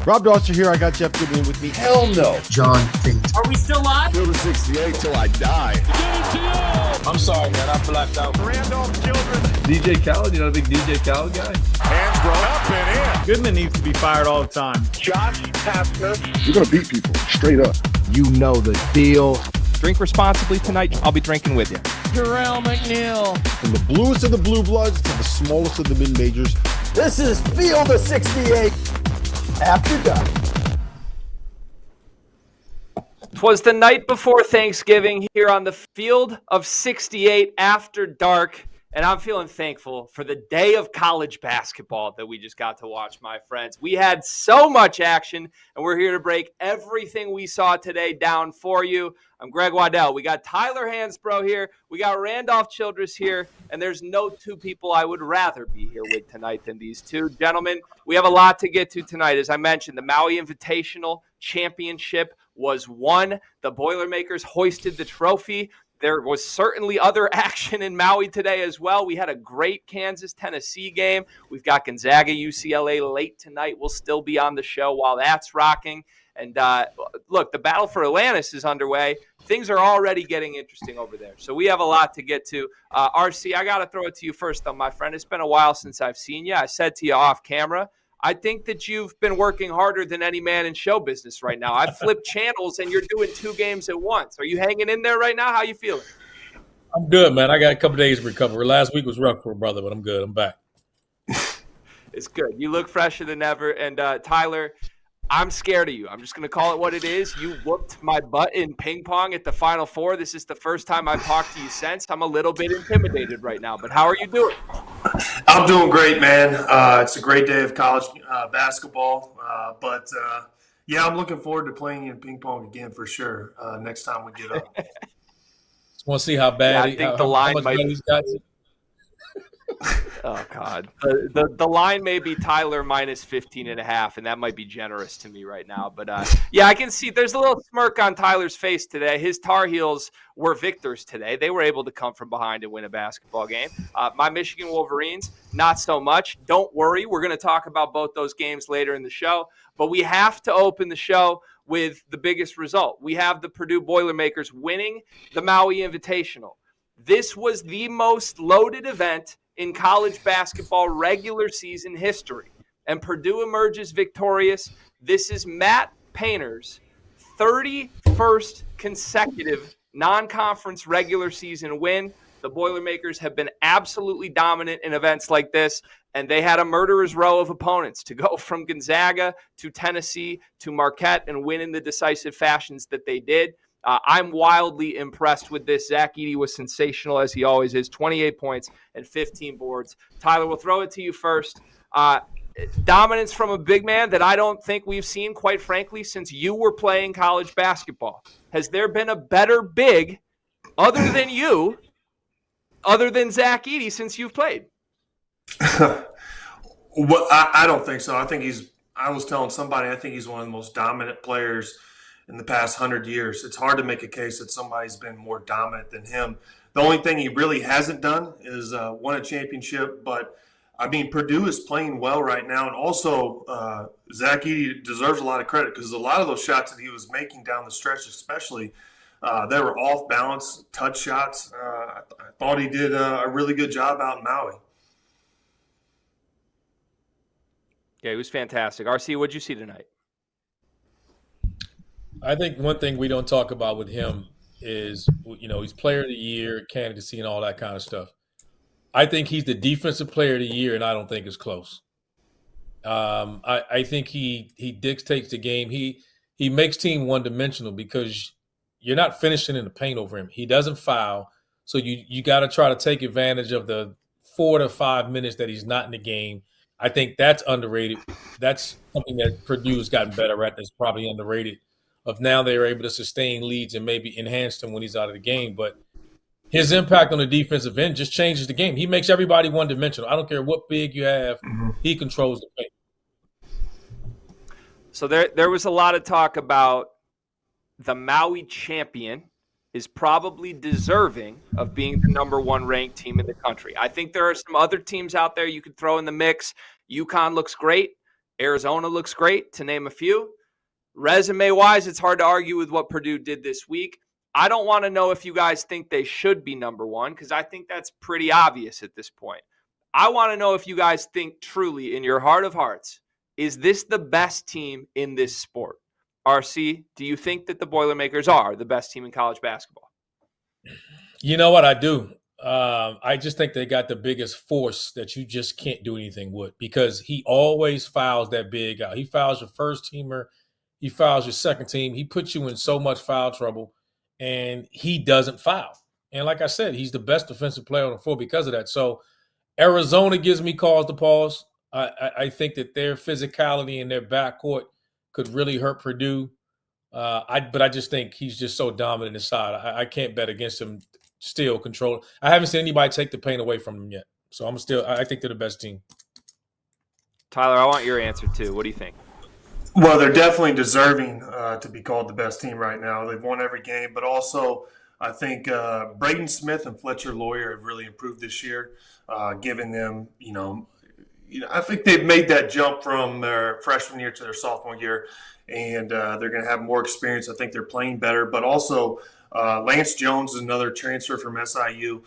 Rob Dawson here. I got Jeff Goodman with me. Hell no. John Fink. Are we still live? Field of 68 till I die. I'm sorry, man. I blacked out. Randolph Childress. DJ Khaled, you know the big DJ Khaled guy? Hansbrough up and in. Goodman needs to be fired all the time. Josh Pastner. You're going to beat people, straight up. You know the deal. Drink responsibly tonight. I'll be drinking with you. Jarrell McNeil. From the bluest of the blue bloods to the smallest of the mid-majors. This is Field of 68 after dark. 'Twas the night before Thanksgiving here on the Field of 68 after dark, and I'm feeling thankful for the day of college basketball that we just got to watch, my friends. We had so much action, and we're here to break everything we saw today down for you. I'm Greg Waddell. We got Tyler Hansbrough here. We got Randolph Childress here, and there's no two people I would rather be here with tonight than these two gentlemen. We have a lot to get to tonight. As I mentioned, the Maui Invitational Championship was won. The Boilermakers hoisted the trophy. There was certainly other action in Maui today as well. We had a great Kansas-Tennessee game. We've got Gonzaga-UCLA late tonight. We'll still be on the show while that's rocking. And look, the battle for Atlantis is underway. Things are already getting interesting over there. So we have a lot to get to. RC, I got to throw it to you first, though, my friend. It's been a while since I've seen you. I said to you off camera, I think that you've been working harder than any man in show business right now. I've flipped channels, and you're doing 2 games at once. Are you hanging in there right now? How you feeling? I'm good, man. I got a couple days to recover. Last week was rough for a brother, but I'm good. I'm back. It's good. You look fresher than ever. And Tyler, I'm scared of you. I'm just going to call it what it is. You whooped my butt in ping pong at the Final Four. This is the first time I've talked to you since. I'm a little bit intimidated right now, but how are you doing? I'm doing great, man. It's a great day of college basketball. But I'm looking forward to playing in ping pong again for sure next time we get up. Just want to see how bad I think the line might he's got. Oh, God. The line may be Tyler minus 15.5, and that might be generous to me right now. But, I can see there's a little smirk on Tyler's face today. His Tar Heels were victors today. They were able to come from behind and win a basketball game. My Michigan Wolverines, not so much. Don't worry. We're going to talk about both those games later in the show. But we have to open the show with the biggest result. We have the Purdue Boilermakers winning the Maui Invitational. This was the most loaded event in college basketball regular season history. And Purdue emerges victorious. This is Matt Painter's 31st consecutive non-conference regular season win. The Boilermakers have been absolutely dominant in events like this, and they had a murderer's row of opponents to go from Gonzaga to Tennessee to Marquette and win in the decisive fashions that they did. I'm wildly impressed with this. Zach Edey was sensational, as he always is. 28 points and 15 boards. Tyler, we'll throw it to you first. Dominance from a big man that I don't think we've seen, quite frankly, since you were playing college basketball. Has there been a better big, other than you, other than Zach Edey, since you've played? Well, I don't think so. I was telling somebody, I think he's one of the most dominant players in the past 100 years. It's hard to make a case that somebody's been more dominant than him. The only thing he really hasn't done is won a championship. But, I mean, Purdue is playing well right now. And also, Zach Edey deserves a lot of credit because a lot of those shots that he was making down the stretch especially, they were off-balance touch shots. I thought he did a really good job out in Maui. Yeah, he was fantastic. RC, what'd you see tonight? I think one thing we don't talk about with him is, he's player of the year, candidacy, and all that kind of stuff. I think he's the defensive player of the year, and I don't think it's close. I think he dictates the game. He makes team one-dimensional because you're not finishing in the paint over him. He doesn't foul, so you got to try to take advantage of the 4 to 5 minutes that he's not in the game. I think that's underrated. That's something that Purdue's gotten better at. That's probably underrated. Of now they're able to sustain leads and maybe enhance them when he's out of the game. But his impact on the defensive end just changes the game. He makes everybody one-dimensional. I don't care what big you have. He controls the paint. So there was a lot of talk about the Maui champion is probably deserving of being the number 1 ranked team in the country. I think there are some other teams out there you could throw in the mix. UConn looks great. Arizona looks great, to name a few. Resume-wise, it's hard to argue with what Purdue did this week. I don't want to know if you guys think they should be number one, because I think that's pretty obvious at this point. I want to know if you guys think truly, in your heart of hearts, is this the best team in this sport? RC, do you think that the Boilermakers are the best team in college basketball? You know what? I do. I just think they got the biggest force that you just can't do anything with, because he always fouls that big out. He fouls your first teamer. He fouls your second team. He puts you in so much foul trouble, and he doesn't foul. And like I said, he's the best defensive player on the floor because of that. So Arizona gives me cause to pause. I think that their physicality in their backcourt could really hurt Purdue. But I just think he's just so dominant inside. I can't bet against him. Still control. I haven't seen anybody take the paint away from him yet. So I think they're the best team. Tyler, I want your answer too. What do you think? Well, they're definitely deserving to be called the best team right now. They've won every game, but also I think Braden Smith and Fletcher Lawyer have really improved this year, giving them, I think they've made that jump from their freshman year to their sophomore year, and they're going to have more experience. I think they're playing better, but also Lance Jones is another transfer from SIU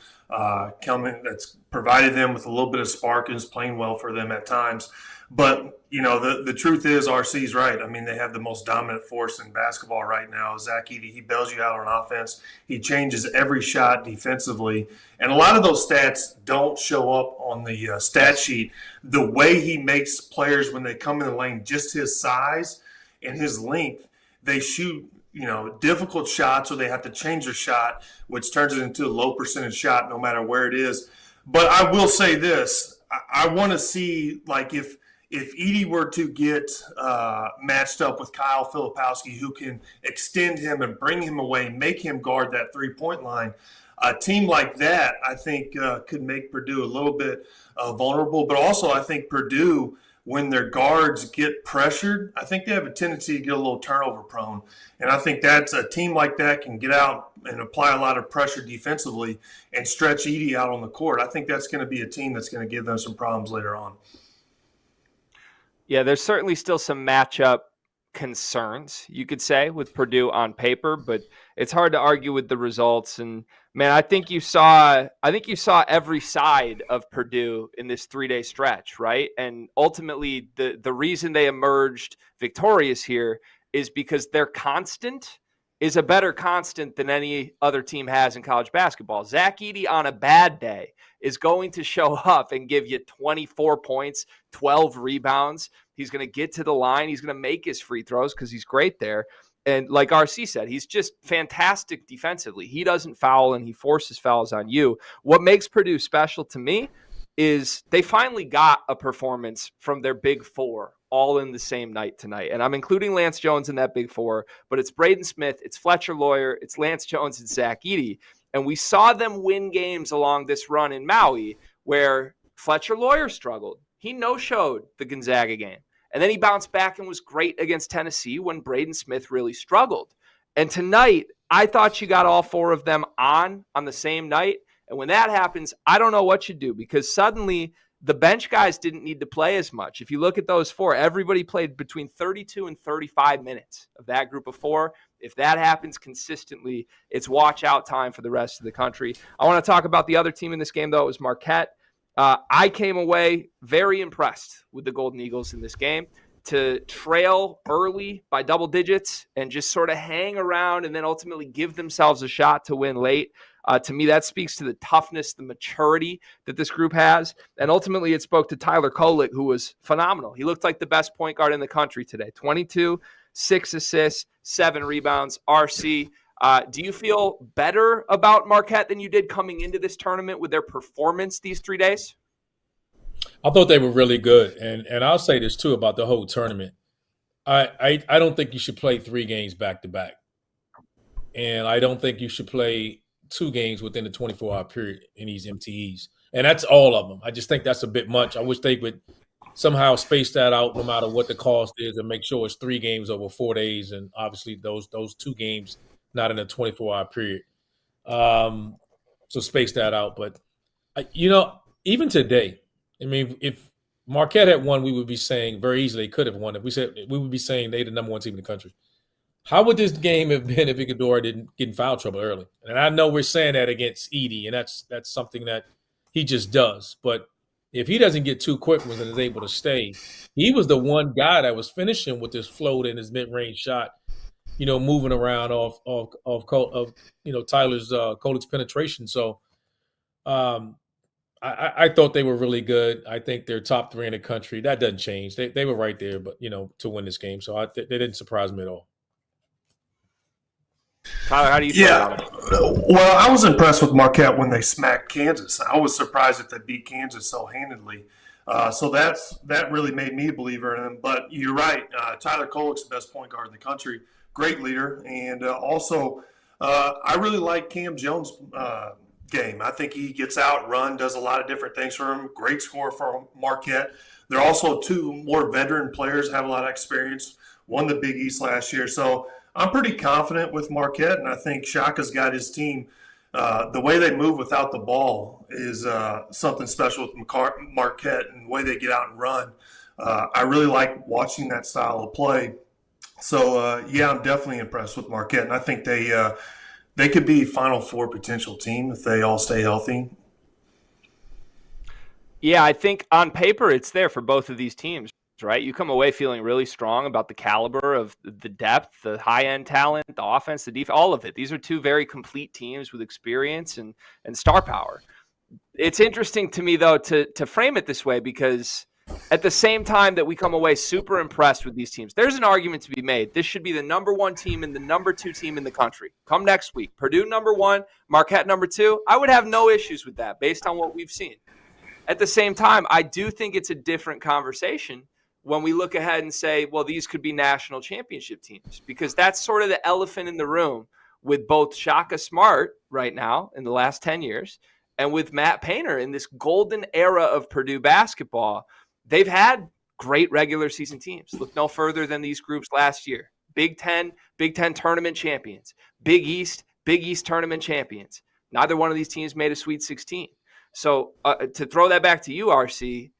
coming that's provided them with a little bit of spark and is playing well for them at times. But, the truth is RC's right. I mean, they have the most dominant force in basketball right now. Zach Edey, he bails you out on offense. He changes every shot defensively. And a lot of those stats don't show up on the stat sheet. The way he makes players when they come in the lane, just his size and his length, they shoot difficult shots, or they have to change their shot, which turns it into a low percentage shot no matter where it is. But I will say this. I want to see, like, if Edey were to get matched up with Kyle Filipowski, who can extend him and bring him away, make him guard that three-point line, a team like that, I think, could make Purdue a little bit vulnerable. But also I think Purdue, when their guards get pressured, I think they have a tendency to get a little turnover prone. And I think that's a team like that can get out and apply a lot of pressure defensively and stretch Edey out on the court. I think that's going to be a team that's going to give them some problems later on. Yeah, there's certainly still some matchup concerns, you could say, with Purdue on paper, but it's hard to argue with the results. And man, I think you saw every side of Purdue in this 3-day stretch, right? And ultimately, the reason they emerged victorious here is because their constant is a better constant than any other team has in college basketball. Zach Edey on a bad day is going to show up and give you 24 points, 12 rebounds. He's going to get to the line. He's going to make his free throws because he's great there. And like RC said, he's just fantastic defensively. He doesn't foul, and he forces fouls on you. What makes Purdue special to me is they finally got a performance from their big four all in the same night tonight. And I'm including Lance Jones in that big four, but it's Braden Smith, it's Fletcher Lawyer, it's Lance Jones, and Zach Edey. And we saw them win games along this run in Maui where Fletcher Lawyer struggled. He no-showed the Gonzaga game. And then he bounced back and was great against Tennessee when Braden Smith really struggled. And tonight, I thought you got all four of them on the same night. And when that happens, I don't know what you do, because suddenly the bench guys didn't need to play as much. If you look at those four, everybody played between 32 and 35 minutes of that group of four. If that happens consistently, it's watch out time for the rest of the country. I want to talk about the other team in this game, though. It was Marquette. I came away very impressed with the Golden Eagles in this game. To trail early by double digits and just sort of hang around and then ultimately give themselves a shot to win late. To me, that speaks to the toughness, the maturity that this group has. And ultimately, it spoke to Tyler Kolek, who was phenomenal. He looked like the best point guard in the country today. 22, 6 assists, 7 rebounds. RC, do you feel better about Marquette than you did coming into this tournament with their performance these 3 days? I thought they were really good. And I'll say this, too, about the whole tournament. I don't think you should play 3 games back-to-back. And I don't think you should play 2 games within the 24-hour period in these MTEs. And that's all of them. I just think that's a bit much. I wish they would somehow space that out no matter what the cost is and make sure it's 3 games over 4 days, and obviously those 2 games not in a 24-hour period. So space that out. But, even today, I mean, if Marquette had won, we would be saying very easily they could have won. If we said we would be saying they're the number one team in the country. How would this game have been if Iguodala didn't get in foul trouble early? And I know we're saying that against Edey, and that's something that he just does. But if he doesn't get two quick ones and is able to stay, he was the one guy that was finishing with his float and his mid-range shot, moving around off Tyler's Kolik's penetration. So I thought they were really good. I think they're top 3 in the country. That doesn't change. They were right there, but to win this game. So they didn't surprise me at all. Tyler, how do you feel about it? Well, I was impressed with Marquette when they smacked Kansas. I was surprised that they beat Kansas so handedly. So that really made me a believer in them. But you're right. Tyler Kolik's the best point guard in the country. Great leader. And also, I really like Cam Jones' game. I think he gets out, does a lot of different things for him. Great scorer for Marquette. They're also 2 more veteran players, have a lot of experience, won the Big East last year. So I'm pretty confident with Marquette, and I think Shaka's got his team. The way they move without the ball is something special with Marquette, and the way they get out and run. I really like watching that style of play. So, I'm definitely impressed with Marquette, and I think they could be Final Four potential team if they all stay healthy. Yeah, I think on paper it's there for both of these teams, right? You come away feeling really strong about the caliber of the depth, the high-end talent, the offense, the defense, all of it. These are 2 very complete teams with experience and star power. It's interesting to me, though, to frame it this way, because at the same time that we come away super impressed with these teams, there's an argument to be made. This should be the number 1 team and the number 2 team in the country. Come next week. Purdue number 1, Marquette number 2. I would have no issues with that based on what we've seen. At the same time, I do think it's a different conversation when we look ahead and say, well, these could be national championship teams, because that's sort of the elephant in the room with both Shaka Smart right now in the last 10 years and with Matt Painter in this golden era of Purdue basketball. They've had great regular season teams. Look no further than these groups last year. Big Ten tournament champions, Big East tournament champions. Neither one of these teams made a Sweet 16. So to throw that back to you, RC,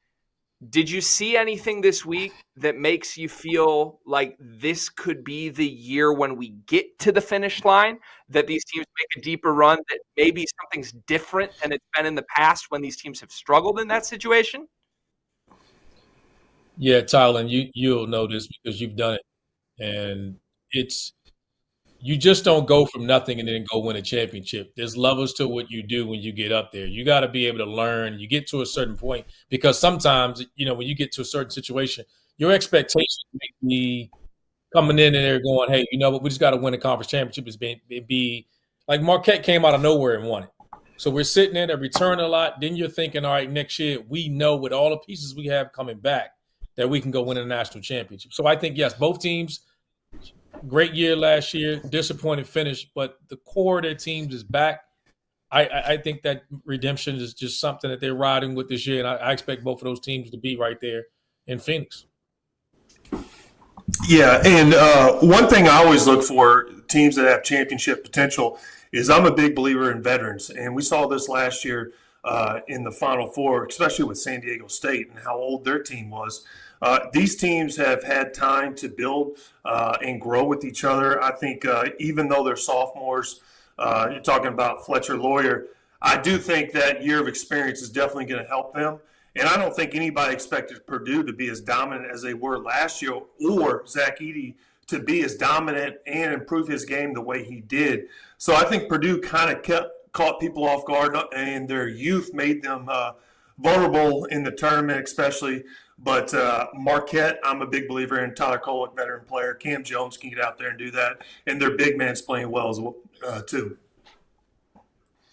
did you see anything this week that makes you feel like this could be the year when we get to the finish line, that these teams make a deeper run, that maybe something's different than it's been in the past when these teams have struggled in that situation? Yeah, Tyler, you'll know this because you've done it. And you just don't go from nothing and then go win a championship. There's levels to what you do when you get up there. You got to be able to learn. You get to a certain point, because sometimes, when you get to a certain situation, your expectations may be coming in and they're going, hey, what, we just got to win a conference championship. It'd be like Marquette came out of nowhere and won it. So we're sitting there, return a lot. Then you're thinking, all right, next year we know with all the pieces we have coming back that we can go win a national championship. So I think, yes, both teams, great year last year, disappointed finish, but the core of their teams is back. I think that redemption is just something that they're riding with this year, and I expect both of those teams to be right there in Phoenix. Yeah, and one thing I always look for teams that have championship potential is I'm a big believer in veterans, and we saw this last year in the Final Four, especially with San Diego State and how old their team was. These teams have had time to build and grow with each other. I think even though they're sophomores, you're talking about Fletcher Lawyer, I do think that year of experience is definitely going to help them. And I don't think anybody expected Purdue to be as dominant as they were last year, or Zach Edey to be as dominant and improve his game the way he did. So I think Purdue kind of caught people off guard, and their youth made them vulnerable in the tournament especially. But Marquette, I'm a big believer in. Tyler Kolik, veteran player. Cam Jones can get out there and do that. And their big man's playing well as well, too.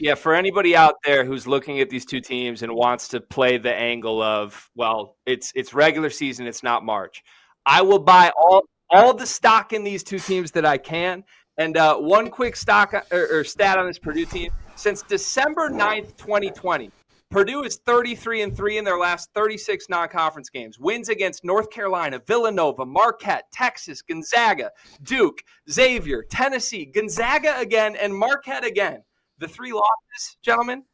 Yeah, for anybody out there who's looking at these two teams and wants to play the angle of, well, it's regular season, it's not March. I will buy all the stock in these two teams that I can. And one quick stock or stat on this Purdue team. Since December 9th, 2020, Purdue is 33-3 in their last 36 non-conference games. Wins against North Carolina, Villanova, Marquette, Texas, Gonzaga, Duke, Xavier, Tennessee, Gonzaga again, and Marquette again. The three losses, gentlemen,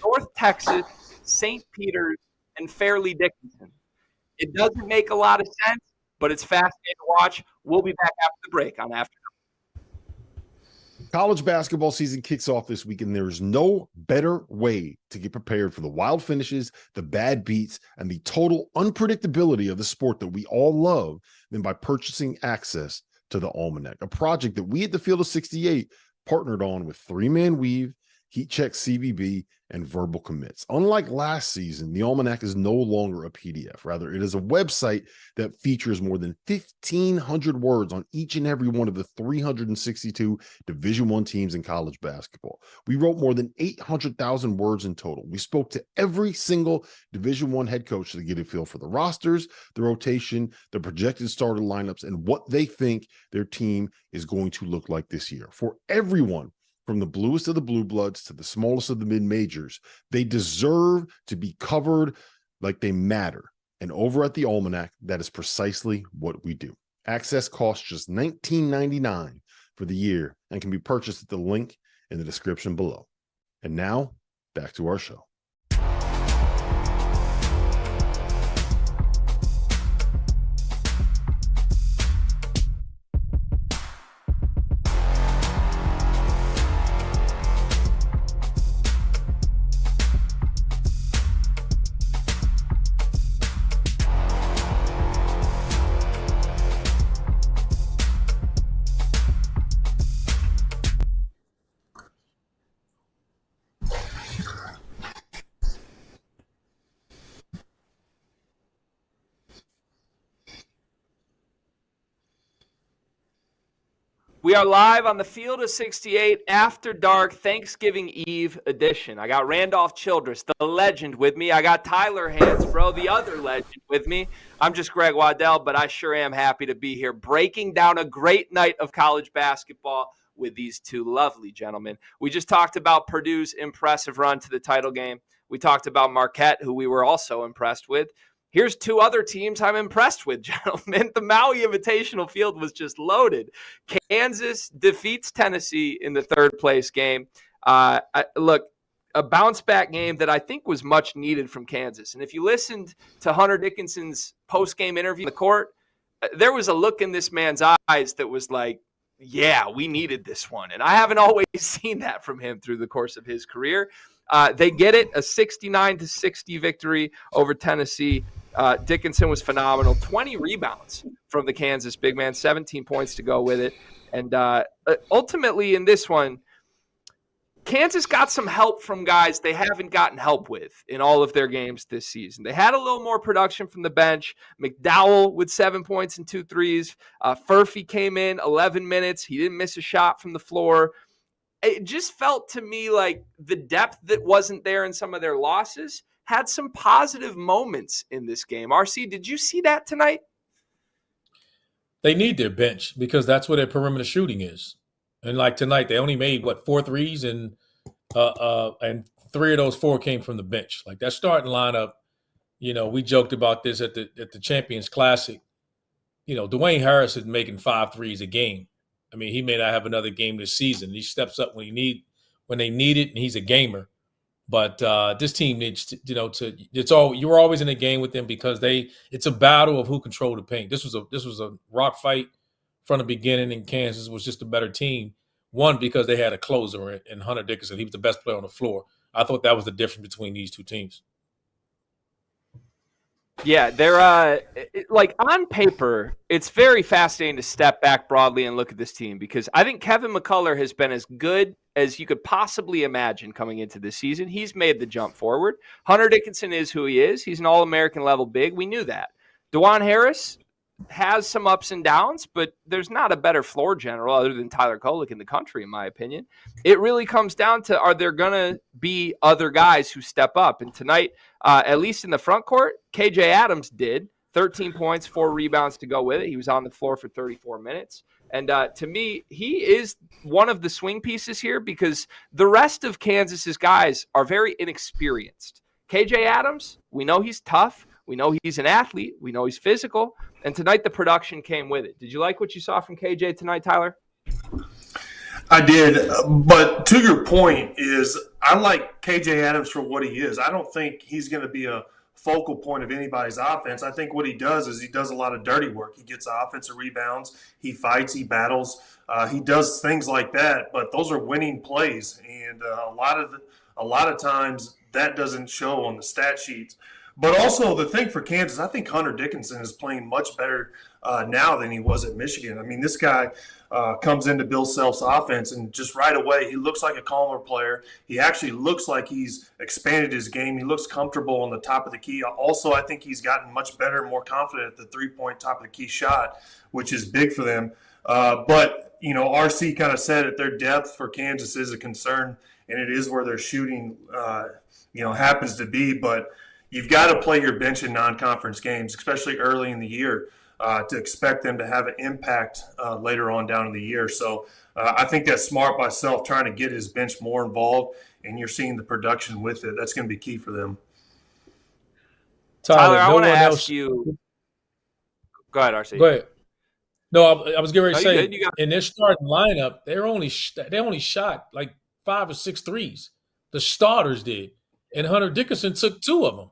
North Texas, St. Peter's, and Fairleigh Dickinson. It doesn't make a lot of sense, but it's fascinating to watch. We'll be back after the break on After. College basketball season kicks off this week, and there's no better way to get prepared for the wild finishes, the bad beats, and the total unpredictability of the sport that we all love than by purchasing access to the Almanac, a project that we at the Field of 68 partnered on with 3-Man Weave, Heat Check CBB, and Verbal Commits. Unlike last season, the Almanac is no longer a PDF. Rather, it is a website that features more than 1,500 words on each and every one of the 362 Division I teams in college basketball. We wrote more than 800,000 words in total. We spoke to every single Division I head coach to get a feel for the rosters, the rotation, the projected starter lineups, and what they think their team is going to look like this year. For everyone, from the bluest of the blue bloods to the smallest of the mid-majors, they deserve to be covered like they matter. And over at the Almanac, that is precisely what we do. Access costs just $19.99 for the year and can be purchased at the link in the description below. And now, back to our show. We are live on the Field of 68 After Dark Thanksgiving Eve edition. I got Randolph Childress, the legend, with me. I got Tyler Hansbrough, the other legend, with me. I'm just Greg Waddell, but I sure am happy to be here breaking down a great night of college basketball with these two lovely gentlemen. We just talked about Purdue's impressive run to the title game. We talked about Marquette, who we were also impressed with. Here's two other teams I'm impressed with, gentlemen. The Maui Invitational Field was just loaded. Kansas defeats Tennessee in the third-place game. Look, a bounce-back game that I think was much needed from Kansas. And if you listened to Hunter Dickinson's post-game interview in the court, there was a look in this man's eyes that was like, yeah, we needed this one. And I haven't always seen that from him through the course of his career. They get it, a 69-60 victory over Tennessee. Dickinson was phenomenal. 20 rebounds from the Kansas big man, 17 points to go with it. And ultimately in this one, Kansas got some help from guys they haven't gotten help with in all of their games this season. They had a little more production from the bench. McDowell with 7 points and 2 threes. Furphy came in 11 minutes. He didn't miss a shot from the floor. It just felt to me like the depth that wasn't there in some of their losses had some positive moments in this game. RC, did you see that tonight? They need their bench because that's where their perimeter shooting is. And like tonight, they only made, 4 threes, and 3 of those 4 came from the bench. Like that starting lineup, we joked about this at the Champions Classic. Dwayne Harris is making 5 threes a game. I mean, he may not have another game this season. He steps up when they need it, and he's a gamer. But this team needs to, you were always in a game with them because it's a battle of who controlled the paint. This was a rock fight from the beginning, and Kansas was just a better team. One, because they had a closer in Hunter Dickinson. He was the best player on the floor. I thought that was the difference between these two teams. Yeah, they're like on paper, it's very fascinating to step back broadly and look at this team because I think Kevin McCullough has been as good as you could possibly imagine coming into this season. He's made the jump forward. Hunter Dickinson is who he is. He's an All-American level big. We knew that. DeJuan Harris has some ups and downs, but there's not a better floor general other than Tyler Kolek in the country, in my opinion. It really comes down to, are there going to be other guys who step up? And tonight, at least in the front court, KJ Adams did. 13 points, 4 rebounds to go with it. He was on the floor for 34 minutes. And to me, he is one of the swing pieces here because the rest of Kansas's guys are very inexperienced. KJ Adams, we know he's tough. We know he's an athlete. We know he's physical. And tonight the production came with it. Did you like what you saw from KJ tonight, Tyler? I did. But to your point is I like KJ Adams for what he is. I don't think he's going to be a focal point of anybody's offense. I think what he does is he does a lot of dirty work. He gets offensive rebounds. He fights. He battles. He does things like that. But those are winning plays, and a lot of times that doesn't show on the stat sheets. But also the thing for Kansas, I think Hunter Dickinson is playing much better now than he was at Michigan. I mean, this guy comes into Bill Self's offense, and just right away he looks like a calmer player. He actually looks like he's expanded his game. He looks comfortable on the top of the key. Also, I think he's gotten much better and more confident at the three-point top of the key shot, which is big for them. But, you know, RC kind of said that their depth for Kansas is a concern, and it is where their shooting, happens to be. But you've got to play your bench in non-conference games, especially early in the year, to expect them to have an impact later on down in the year. So I think that's smart by Self, trying to get his bench more involved, and you're seeing the production with it. That's going to be key for them. Tyler, I want to ask you. Go ahead, RC. Go ahead. No, I was getting ready to say, in their starting lineup, they only shot like 5 or 6 threes. The starters did, and Hunter Dickinson took 2 of them.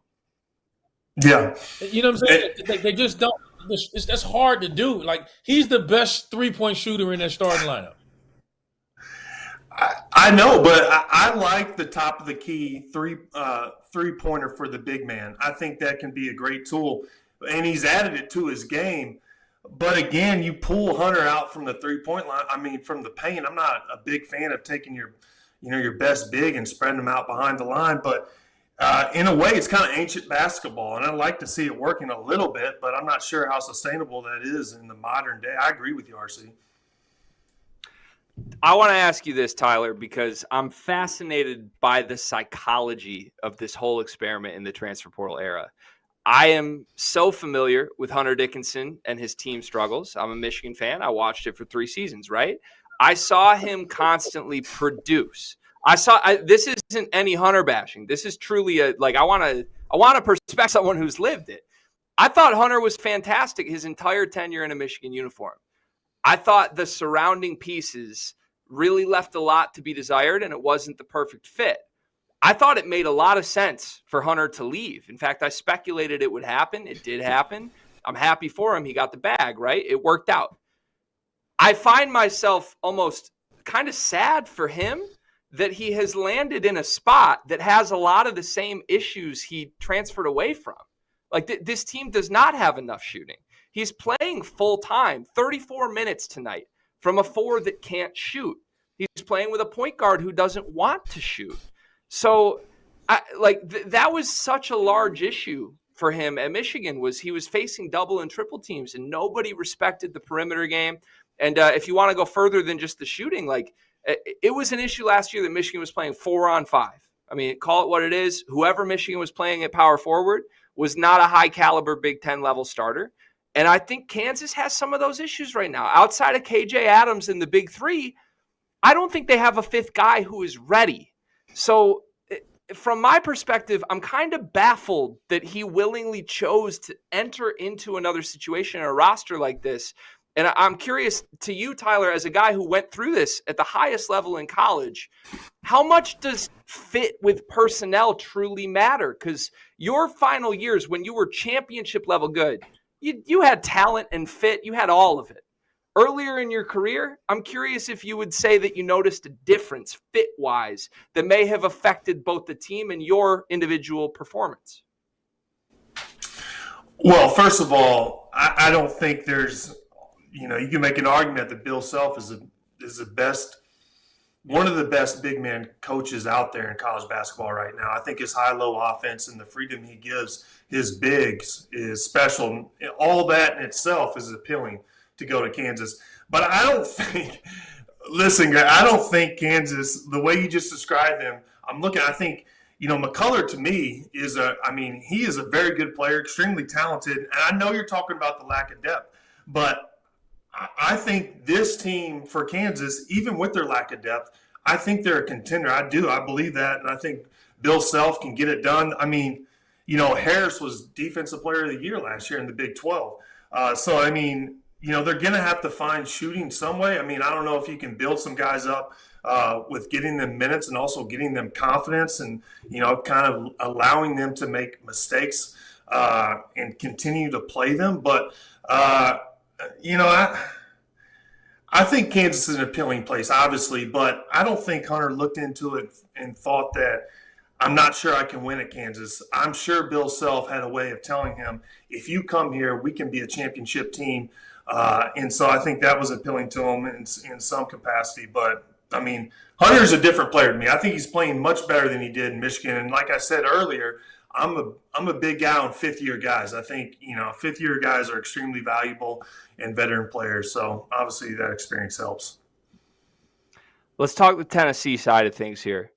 Yeah. You know what I'm saying? They just don't. That's hard to do. Like, he's the best three-point shooter in their starting lineup. I know, but I like the top of the key three-pointer for the big man. I think that can be a great tool, and he's added it to his game. But again, you pull Hunter out from the three-point line. I mean, from the paint. I'm not a big fan of taking your best big and spreading them out behind the line, but in a way, it's kind of ancient basketball, and I'd like to see it working a little bit, but I'm not sure how sustainable that is in the modern day. I agree with you, RC. I want to ask you this, Tyler, because I'm fascinated by the psychology of this whole experiment in the transfer portal era. I am so familiar with Hunter Dickinson and his team struggles. I'm a Michigan fan. I watched it for 3 seasons, right? I saw him constantly produce. This isn't any Hunter bashing. This is truly I want to perspect someone who's lived it. I thought Hunter was fantastic his entire tenure in a Michigan uniform. I thought the surrounding pieces really left a lot to be desired, and it wasn't the perfect fit. I thought it made a lot of sense for Hunter to leave. In fact, I speculated it would happen. It did happen. I'm happy for him. He got the bag, right? It worked out. I find myself almost kind of sad for him that he has landed in a spot that has a lot of the same issues he transferred away from. Like, this team does not have enough shooting. He's playing full time, 34 minutes tonight, from a 4 that can't shoot. He's playing with a point guard who doesn't want to shoot. So, that was such a large issue for him at Michigan. Was he was facing double and triple teams, and nobody respected the perimeter game. And if you want to go further than just the shooting, it was an issue last year that Michigan was playing 4-on-5. I mean, call it what it is. Whoever Michigan was playing at power forward was not a high caliber Big Ten level starter. And I think Kansas has some of those issues right now. Outside of KJ Adams and the big 3, I don't think they have a 5th guy who is ready. So from my perspective, I'm kind of baffled that he willingly chose to enter into another situation in a roster like this. And I'm curious to you, Tyler, as a guy who went through this at the highest level in college, how much does fit with personnel truly matter? Because your final years, when you were championship level good, you had talent and fit. You had all of it. Earlier in your career, I'm curious if you would say that you noticed a difference fit-wise that may have affected both the team and your individual performance. Well, first of all, I don't think there's – you can make an argument that Bill Self is the best, one of the best big man coaches out there in college basketball right now. I think his high-low offense and the freedom he gives his bigs is special. All that in itself is appealing to go to Kansas. But I don't think Kansas, the way you just described them, I think, McCullough to me he is a very good player, extremely talented. And I know you're talking about the lack of depth, but I think this team for Kansas, even with their lack of depth, I think they're a contender. I do. I believe that. And I think Bill Self can get it done. I mean, Harris was Defensive Player of the Year last year in the Big 12. They're going to have to find shooting some way. I mean, I don't know if you can build some guys up with getting them minutes and also getting them confidence and, kind of allowing them to make mistakes and continue to play them. But, I think Kansas is an appealing place, obviously, but I don't think Hunter looked into it and thought that I'm not sure I can win at Kansas. I'm sure Bill Self had a way of telling him, if you come here, we can be a championship team. And so I think that was appealing to him in some capacity. But, I mean, Hunter's a different player to me. I think he's playing much better than he did in Michigan. And like I said earlier, I'm a big guy on fifth-year guys. I think, fifth-year guys are extremely valuable and veteran players. So, obviously, that experience helps. Let's talk the Tennessee side of things here.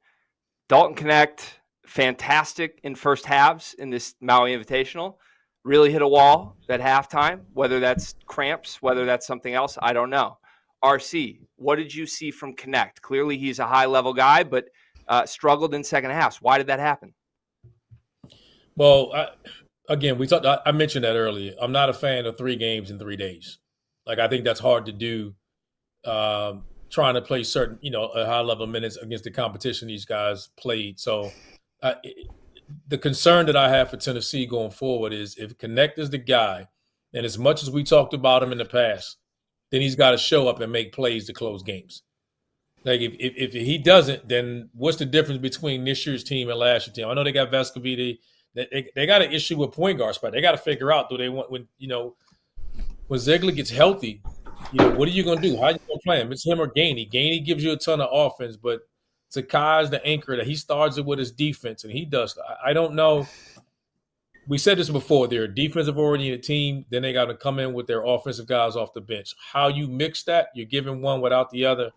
Dalton Connect, fantastic in first halves in this Maui Invitational. Really hit a wall at halftime, whether that's cramps, whether that's something else, I don't know. RC, what did you see from Connect? Clearly, he's a high-level guy, but struggled in second halves. Why did that happen? Well, I mentioned that earlier. I'm not a fan of 3 games in 3 days. Like, I think that's hard to do, trying to play certain, a high-level minutes against the competition these guys played. So the concern that I have for Tennessee going forward is if Connect is the guy, and as much as we talked about him in the past, then he's got to show up and make plays to close games. Like, if he doesn't, then what's the difference between this year's team and last year's team? I know they got Vescovi. They got an issue with point guard spot. They got to figure out, do they want when Ziegler gets healthy, what are you going to do? How are you going to play him? It's him or Gainey. Gainey gives you a ton of offense, but Sakai is the anchor that he starts it with his defense, and he does. I don't know. We said this before. They're a defensive-oriented team. Then they got to come in with their offensive guys off the bench. How you mix that, you're giving one without the other,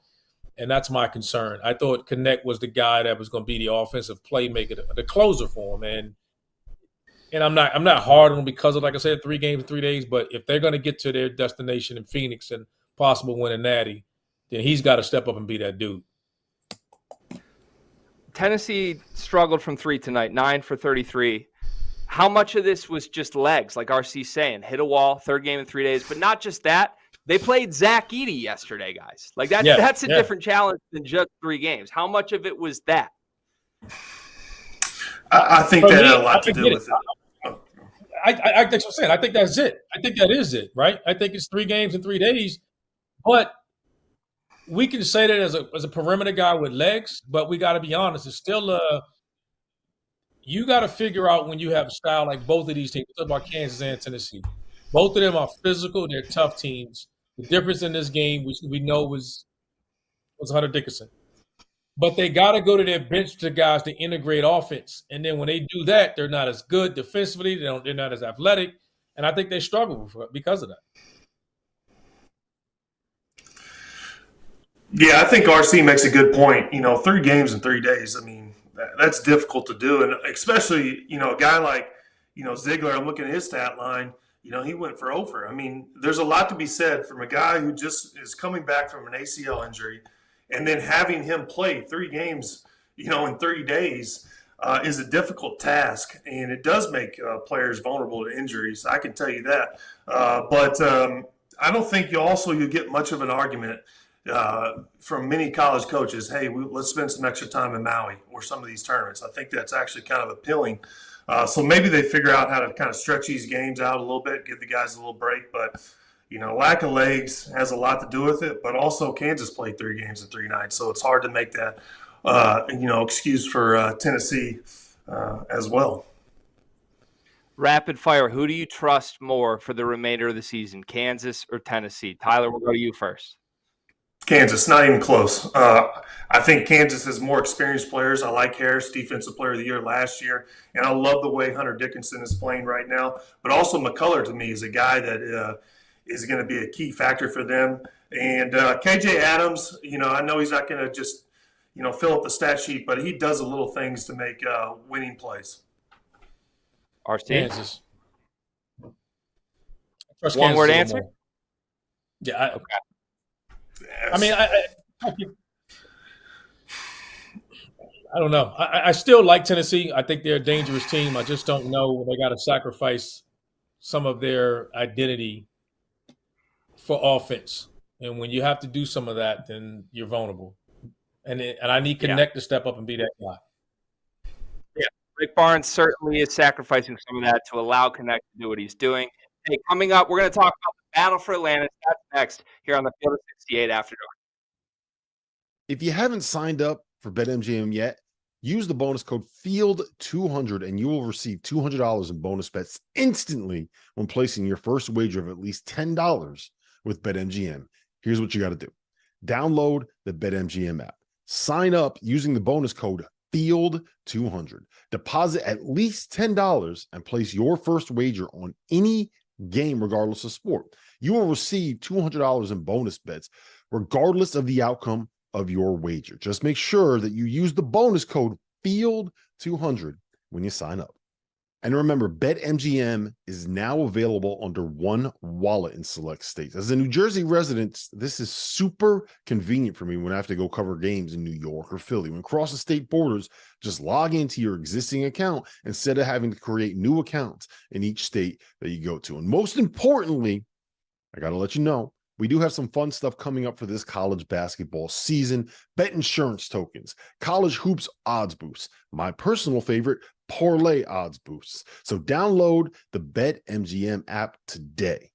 and that's my concern. I thought Connect was the guy that was going to be the offensive playmaker, the closer for him, and I'm not hard on him because of, like I said, 3 games in 3 days. But if they're going to get to their destination in Phoenix and possible win a natty, then he's got to step up and be that dude. Tennessee struggled from 3 tonight, 9 for 33. How much of this was just legs, like RC's saying, hit a wall, 3rd game in 3 days? But not just that. They played Zach Edey yesterday, guys. Like that's a different challenge than just 3 games. How much of it was that? I think that had a lot to do with it. I think what I'm saying. I think that's it. I think that is it, right? I think it's 3 games in 3 days. But we can say that as a perimeter guy with legs, but we got to be honest. It's still you got to figure out when you have a style like both of these teams. We're talking about Kansas and Tennessee. Both of them are physical. They're tough teams. The difference in this game, which we know was Hunter Dickinson. But they got to go to their bench to guys to integrate offense. And then when they do that, they're not as good defensively. They're not as athletic. And I think they struggle because of that. Yeah, I think RC makes a good point. 3 games in 3 days, I mean, that's difficult to do. And especially, a guy like, Ziegler, I'm looking at his stat line, he went for over. I mean, there's a lot to be said from a guy who just is coming back from an ACL injury. And then having him play 3 games, in 30 days is a difficult task. And it does make players vulnerable to injuries. I can tell you that. But I don't think you get much of an argument from many college coaches. Hey, let's spend some extra time in Maui or some of these tournaments. I think that's actually kind of appealing. So maybe they figure out how to kind of stretch these games out a little bit, give the guys a little break. But lack of legs has a lot to do with it, but also Kansas played 3 games in 3 nights, so it's hard to make that, excuse for Tennessee as well. Rapid fire, who do you trust more for the remainder of the season, Kansas or Tennessee? Tyler, we'll go to you first. Kansas, not even close. I think Kansas has more experienced players. I like Harris, Defensive Player of the Year last year, and I love the way Hunter Dickinson is playing right now. But also McCullough, to me, is a guy that is going to be a key factor for them. And KJ Adams, I know he's not going to just, fill up the stat sheet, but he does a little things to make winning plays. RC? Kansas. One word answer? Yeah. Okay. I mean, I don't know. I still like Tennessee. I think they're a dangerous team. I just don't know when they got to sacrifice some of their identity for offense. And when you have to do some of that, then you're vulnerable. and I need Connect to step up and be that guy. Yeah, Rick Barnes certainly is sacrificing some of that to allow Connect to do what he's doing. Hey, coming up, we're going to talk about the battle for Atlantis. That's next here on the Field of 68 After Dark. If you haven't signed up for BetMGM yet, use the bonus code FIELD200 and you will receive $200 in bonus bets instantly when placing your first wager of at least $10 with BetMGM. Here's what you got to do. Download the BetMGM app. Sign up using the bonus code FIELD200. Deposit at least $10 and place your first wager on any game regardless of sport. You will receive $200 in bonus bets regardless of the outcome of your wager. Just make sure that you use the bonus code FIELD200 when you sign up. And remember, BetMGM is now available under one wallet in select states. As a New Jersey resident, this is super convenient for me when I have to go cover games in New York or Philly. When crossing state borders, just log into your existing account instead of having to create new accounts in each state that you go to. And most importantly, I got to let you know, we do have some fun stuff coming up for this college basketball season. Bet insurance tokens, college hoops odds boosts, my personal favorite, parlay odds boosts. So download the BetMGM app today.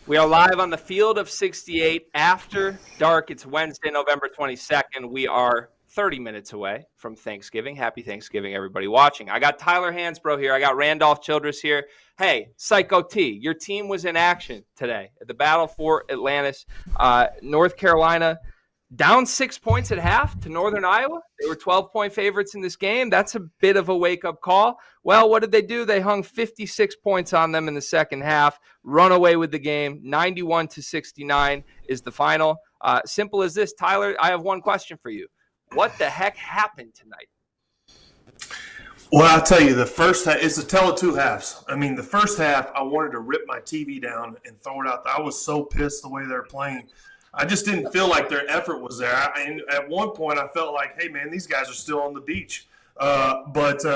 We are live on the Field of 68 After Dark. It's Wednesday, November 22nd. We are 30 minutes away from Thanksgiving. Happy Thanksgiving, everybody watching. I got Tyler Hansbrough here. I got Randolph Childress here. Hey, Psycho T, your team was in action today at the Battle for Atlantis. North Carolina down 6 points at half to Northern Iowa. They were 12-point favorites in this game. That's a bit of a wake-up call. Well, what did they do? They hung 56 points on them in the second half, run away with the game. 91-69 is the final. Simple as this. Tyler, I have one question for you. What the heck happened tonight? Well, I'll tell you, the first half, it's a tale of two halves. I mean, the first half, I wanted to rip my TV down and throw it out. I was so pissed the way they were playing. I just didn't feel like their effort was there. And at one point, I felt like, hey, man, these guys are still on the beach. But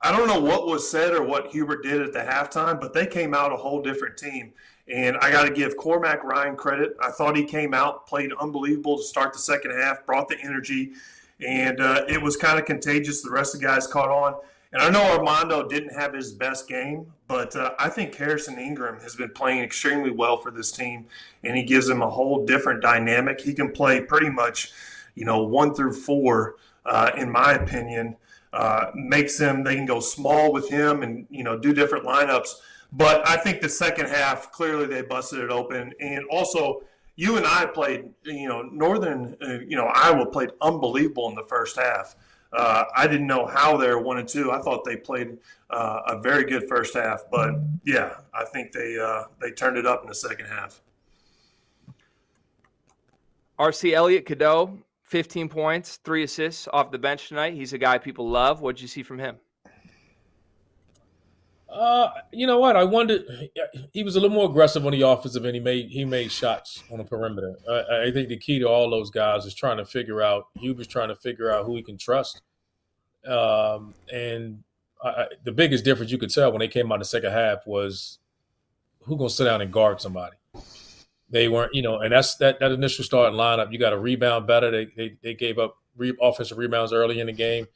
I don't know what was said or what Hubert did at the halftime, but they came out a whole different team. And I got to give Cormac Ryan credit. I thought he came out, played unbelievable to start the second half, brought the energy, and it was kind of contagious. The rest of the guys caught on. And I know Armando didn't have his best game, but I think Harrison Ingram has been playing extremely well for this team, and he gives them a whole different dynamic. He can play pretty much, 1 through 4, in my opinion. Makes them, they can go small with him and, do different lineups. But I think the second half, clearly they busted it open. And also, you and I played, Northern, Iowa played unbelievable in the first half. I didn't know how they were 1-2. I thought they played a very good first half. But, yeah, I think they turned it up in the second half. R.C. Elliott Cadeau, 15 points, 3 assists off the bench tonight. He's a guy people love. What did you see from him? You know what? I wondered. He was a little more aggressive on the offensive end. He made shots on the perimeter. I think the key to all those guys is trying to figure out. Hubert's trying to figure out who he can trust. And the biggest difference you could tell when they came out in the second half was who's going to sit down and guard somebody. They weren't, and that's that initial starting lineup. You got to rebound better. They gave up offensive rebounds early in the game.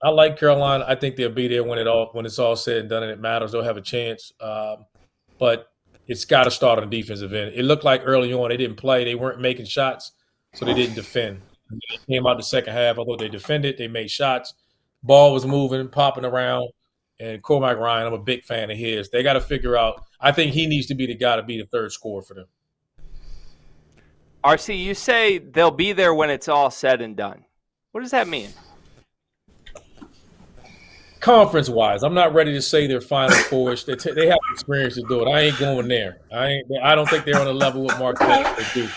I like Carolina. I think they'll be there when it's all said and done and it matters. They'll have a chance. But it's got to start on the defensive end. It looked like early on they didn't play. They weren't making shots, so they didn't defend. When they came out the second half, I thought they defended. They made shots. Ball was moving, popping around. And Cormac Ryan, I'm a big fan of his. They got to figure out – I think he needs to be the guy to be the third scorer for them. RC, you say they'll be there when it's all said and done. What does that mean? conference-wise, I'm not ready to say they're Final Four-ish. They have experience to do it. I ain't going there. I don't think they're on a level with Marquette they do.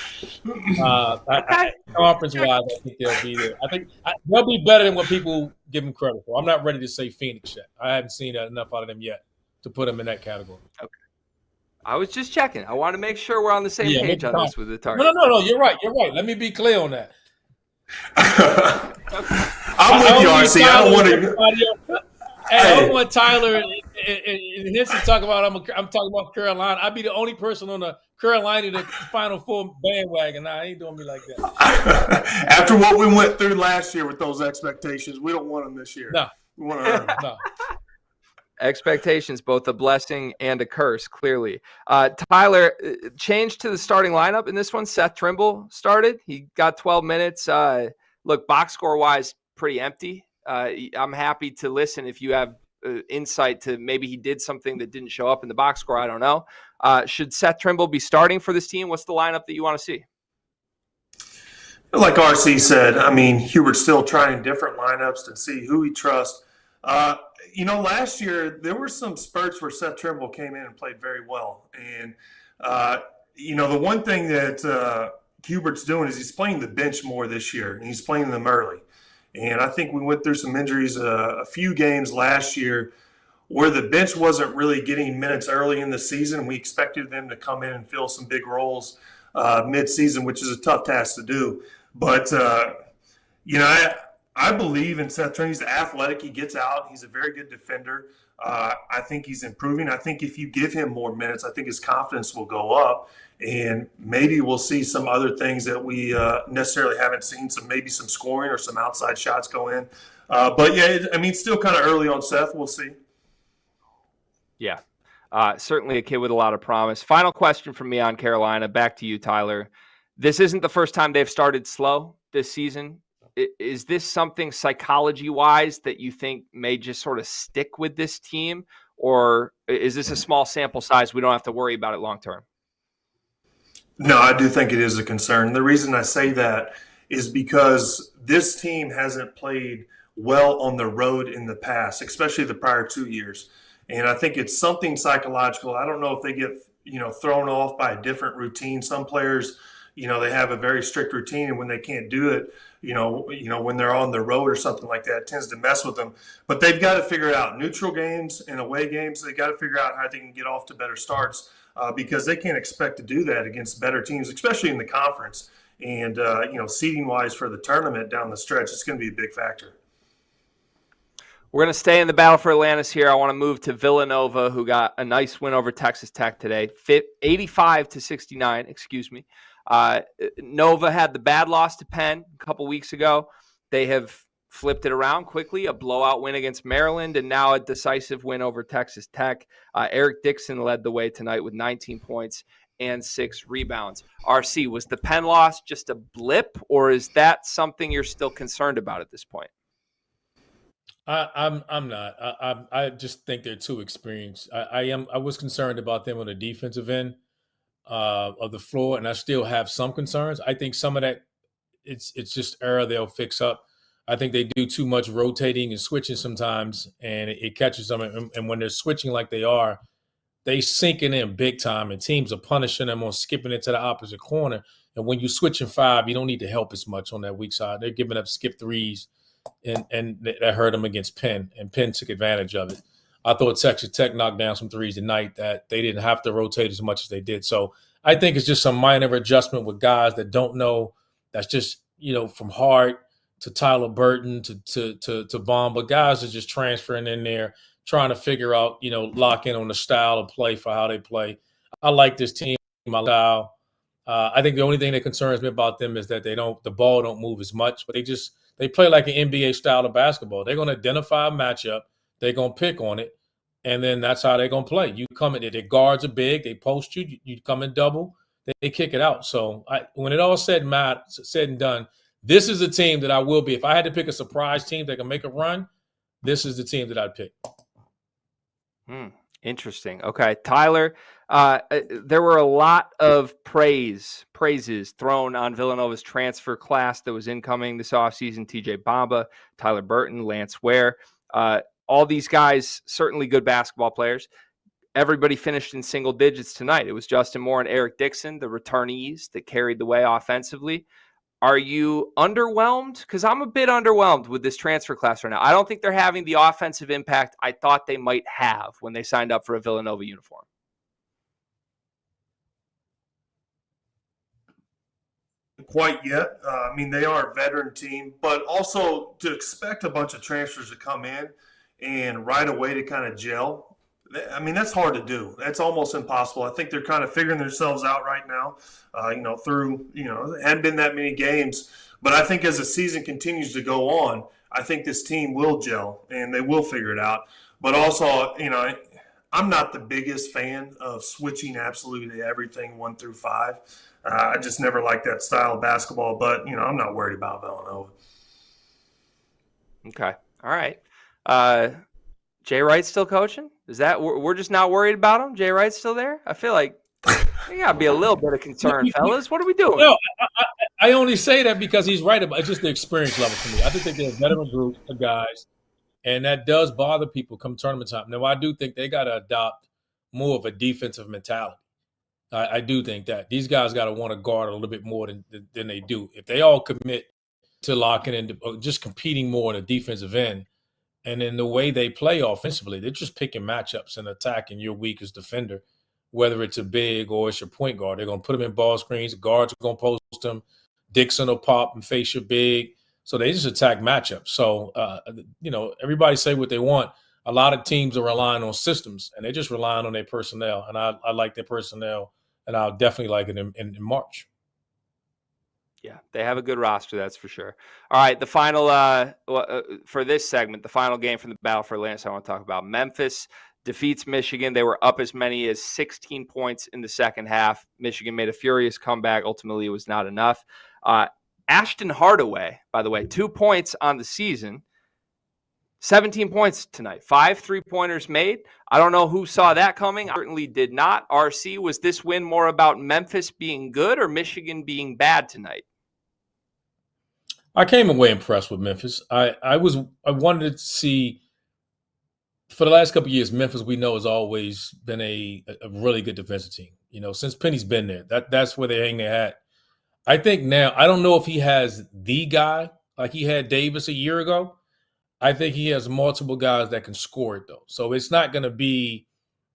Conference-wise, I think they'll be there. I think they'll be better than what people give them credit for. I'm not ready to say Phoenix yet. I haven't seen enough out of them yet to put them in that category. Okay. I was just checking. I want to make sure we're on the same page on this with the target. No. You're right. Let me be clear on that. I'm with you, RC. I don't want to. I don't want Tyler and Henson to talk about. I'm talking about Carolina. I'd be the only person on the Carolina to Final Four bandwagon. Nah, I ain't doing me like that. After what we went through last year with those expectations, we don't want them this year. No, we want to earn them. No. Expectations, both a blessing and a curse, clearly. Tyler, change to the starting lineup in this one. Seth Trimble started. He got 12 minutes. Look, box score-wise, pretty empty. I'm happy to listen if you have insight to maybe he did something that didn't show up in the box score. I don't know. Should Seth Trimble be starting for this team? What's the lineup that you want to see? Like RC said, I mean, Hubert's still trying different lineups to see who he trusts. Last year there were some spurts where Seth Trimble came in and played very well. And, the one thing that Hubert's doing is he's playing the bench more this year, and he's playing them early. And I think we went through some injuries a few games last year where the bench wasn't really getting minutes early in the season. We expected them to come in and fill some big roles mid-season, which is a tough task to do. But, I believe in Seth Trimble. He's athletic. He gets out. He's a very good defender. I think he's improving. I think if you give him more minutes, I think his confidence will go up. And maybe we'll see some other things that we necessarily haven't seen, maybe some scoring or some outside shots go in. Still kind of early on Seth. We'll see. Yeah, certainly a kid with a lot of promise. Final question from me on Carolina. Back to you, Tyler. This isn't the first time they've started slow this season. Is this something psychology-wise that you think may just sort of stick with this team? Or is this a small sample size? We don't have to worry about it long-term. No, I do think it is a concern. The reason I say that is because this team hasn't played well on the road in the past, especially the prior 2 years. And I think it's something psychological. I don't know if they get, thrown off by a different routine. Some players, they have a very strict routine, and when they can't do it, when they're on the road or something like that, it tends to mess with them. But they've got to figure it out. Neutral games and away games, they got to figure out how they can get off to better starts because they can't expect to do that against better teams, especially in the conference. And, seeding-wise for the tournament down the stretch, it's going to be a big factor. We're going to stay in the battle for Atlantis here. I want to move to Villanova, who got a nice win over Texas Tech today, 85-69, Nova had the bad loss to Penn a couple weeks ago. They have flipped it around quickly, a blowout win against Maryland, and now a decisive win over Texas Tech. Eric Dixon led the way tonight with 19 points and 6 rebounds. RC, was the Penn loss just a blip, or is that something you're still concerned about at this point? I'm not. I just think they're too experienced. I was concerned about them on the defensive end of the floor, and I still have some concerns. I think some of that it's just error they'll fix up. I think they do too much rotating and switching sometimes, and it catches them. And when they're switching like they are, they sinking in big time, and teams are punishing them on skipping into the opposite corner. And when you switch in 5, you don't need to help as much on that weak side. They're giving up skip threes, and that hurt them against Penn, and Penn took advantage of it. I thought Texas Tech knocked down some threes tonight that they didn't have to rotate as much as they did. So I think it's just some minor adjustment with guys that don't know. That's just, from Hart to Tyler Burton to Baum, but guys are just transferring in there, trying to figure out, lock in on the style of play for how they play. I like this team, my style. I think the only thing that concerns me about them is that the ball don't move as much, but they play like an NBA style of basketball. They're going to identify a matchup. They're going to pick on it, and then that's how they're going to play. You come in, their guards are big. They post you. You come in double. They kick it out. So when it all said and done, this is a team that I will be. If I had to pick a surprise team that can make a run, this is the team that I'd pick. Interesting. Okay, Tyler, there were a lot of praises thrown on Villanova's transfer class that was incoming this offseason. TJ Bamba, Tyler Burton, Lance Ware. all these guys, certainly good basketball players. Everybody finished in single digits tonight. It was Justin Moore and Eric Dixon, the returnees, that carried the way offensively. Are you underwhelmed? Because I'm a bit underwhelmed with this transfer class right now. I don't think they're having the offensive impact I thought they might have when they signed up for a Villanova uniform. Quite yet. I mean, they are a veteran team, but also to expect a bunch of transfers to come in and right away to kind of gel, I mean, that's hard to do. That's almost impossible. I think they're kind of figuring themselves out right now, it hadn't been that many games. But I think as the season continues to go on, I think this team will gel and they will figure it out. But also, I'm not the biggest fan of switching absolutely everything 1 through 5. I just never liked that style of basketball, but, I'm not worried about Villanova. Okay. All right. Jay Wright's still coaching? Is that we're just not worried about him? Jay Wright's still there? I feel like there got to be a little bit of concern, fellas. What are we doing? No, I only say that because he's right about it's just the experience level for me. I think they're a veteran group of guys, and that does bother people come tournament time. Now, I do think they got to adopt more of a defensive mentality. I do think that these guys got to want to guard a little bit more than they do. If they all commit to locking in, just competing more in the defensive end, and in the way they play offensively, they're just picking matchups and attacking your weakest defender, whether it's a big or it's your point guard. They're going to put them in ball screens. The guards are going to post them. Dixon will pop and face your big. So they just attack matchups. So, everybody say what they want. A lot of teams are relying on systems, and they're just relying on their personnel. And I like their personnel, and I'll definitely like it in March. Yeah, they have a good roster, that's for sure. All right, the final for this segment, the final game from the Battle for Atlantis I want to talk about. Memphis defeats Michigan. They were up as many as 16 points in the second half. Michigan made a furious comeback. Ultimately, it was not enough. Ashton Hardaway, by the way, 2 points on the season, 17 points tonight, 5 3-pointers made. I don't know who saw that coming. I certainly did not. RC, was this win more about Memphis being good or Michigan being bad tonight? I came away impressed with Memphis. I wanted to see, for the last couple of years, Memphis, we know, has always been a really good defensive team. Since Penny's been there, that's where they hang their hat. I think now, I don't know if he has the guy like he had Davis a year ago. I think he has multiple guys that can score it, though. So it's not going to be,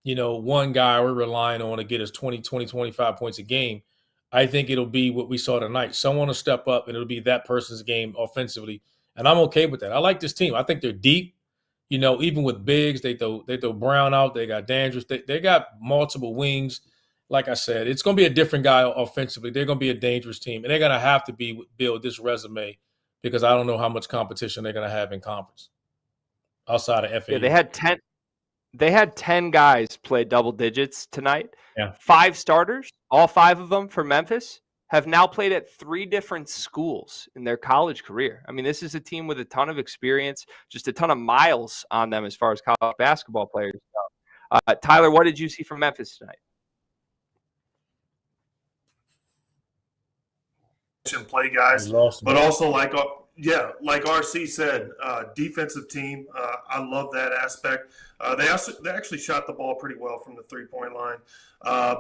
one guy we're relying on to get us 20, 25 points a game. I think it'll be what we saw tonight. Someone will step up, and it'll be that person's game offensively. And I'm okay with that. I like this team. I think they're deep. Even with bigs, they throw Brown out. They got Dandridge. They got multiple wings. Like I said, it's going to be a different guy offensively. They're going to be a dangerous team. And they're going to have to build this resume because I don't know how much competition they're going to have in conference outside of FAU. Yeah, they had 10 guys play double digits tonight. Yeah. 5 starters, all 5 of them for Memphis, have now played at 3 different schools in their college career. I mean, this is a team with a ton of experience, just a ton of miles on them as far as college basketball players go. Tyler, what did you see from Memphis tonight? Play guys, but also like RC said, defensive team. I love that aspect. They actually shot the ball pretty well from the 3-point line,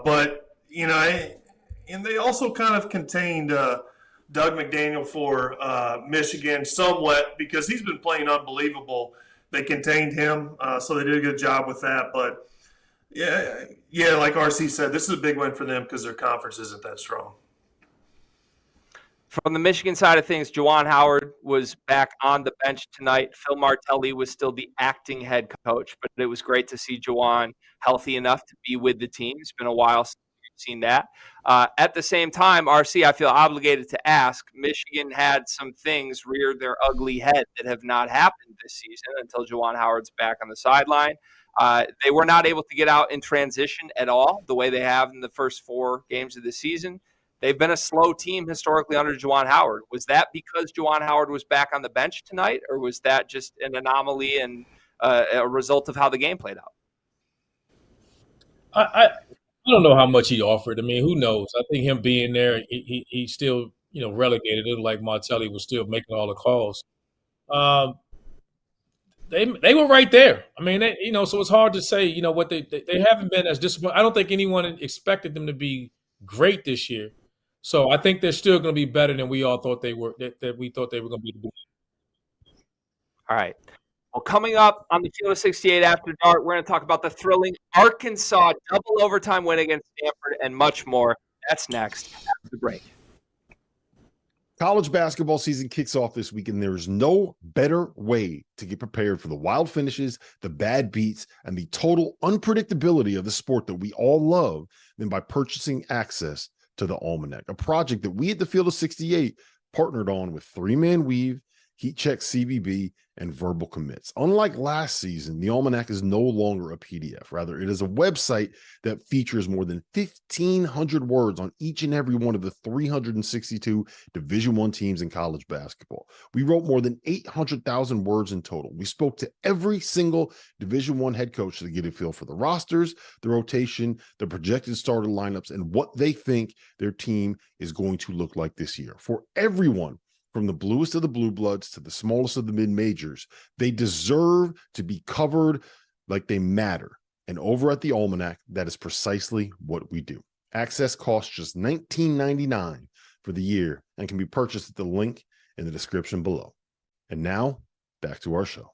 but and they also kind of contained Doug McDaniel for Michigan somewhat because he's been playing unbelievable. They contained him, so they did a good job with that. But yeah, like RC said, this is a big win for them because their conference isn't that strong. From the Michigan side of things, Juwan Howard was back on the bench tonight. Phil Martelli was still the acting head coach, but it was great to see Juwan healthy enough to be with the team. It's been a while since we've seen that. At the same time, RC, I feel obligated to ask, Michigan had some things rear their ugly head that have not happened this season until Juwan Howard's back on the sideline. They were not able to get out in transition at all the way they have in the first 4 games of the season. They've been a slow team historically under Juwan Howard. Was that because Juwan Howard was back on the bench tonight, or was that just an anomaly and a result of how the game played out? I don't know how much he offered. I mean, who knows? I think him being there, he still, relegated it like Martelli was still making all the calls. They were right there. I mean, so it's hard to say, what they haven't been as disappointed. I don't think anyone expected them to be great this year. So I think they're still going to be better than we all thought they were, that we thought they were going to be. All right. Well, coming up on the Field of 68 After Dark, we're going to talk about the thrilling Arkansas double overtime win against Stanford and much more. That's next after the break. College basketball season kicks off this week, and there's no better way to get prepared for the wild finishes, the bad beats, and the total unpredictability of the sport that we all love than by purchasing access to the Almanac, a project that we at the Field of 68 partnered on with 3-Man Weave, Heat Check CVB, and Verbal Commits. Unlike last season, the Almanac is no longer a PDF. Rather, it is a website that features more than 1,500 words on each and every one of the 362 Division I teams in college basketball. We wrote more than 800,000 words in total. We spoke to every single Division I head coach to get a feel for the rosters, the rotation, the projected starter lineups, and what they think their team is going to look like this year. For everyone, from the bluest of the blue bloods to the smallest of the mid-majors, they deserve to be covered like they matter. And over at the Almanac, that is precisely what we do. Access costs just $19.99 for the year and can be purchased at the link in the description below. And now, back to our show.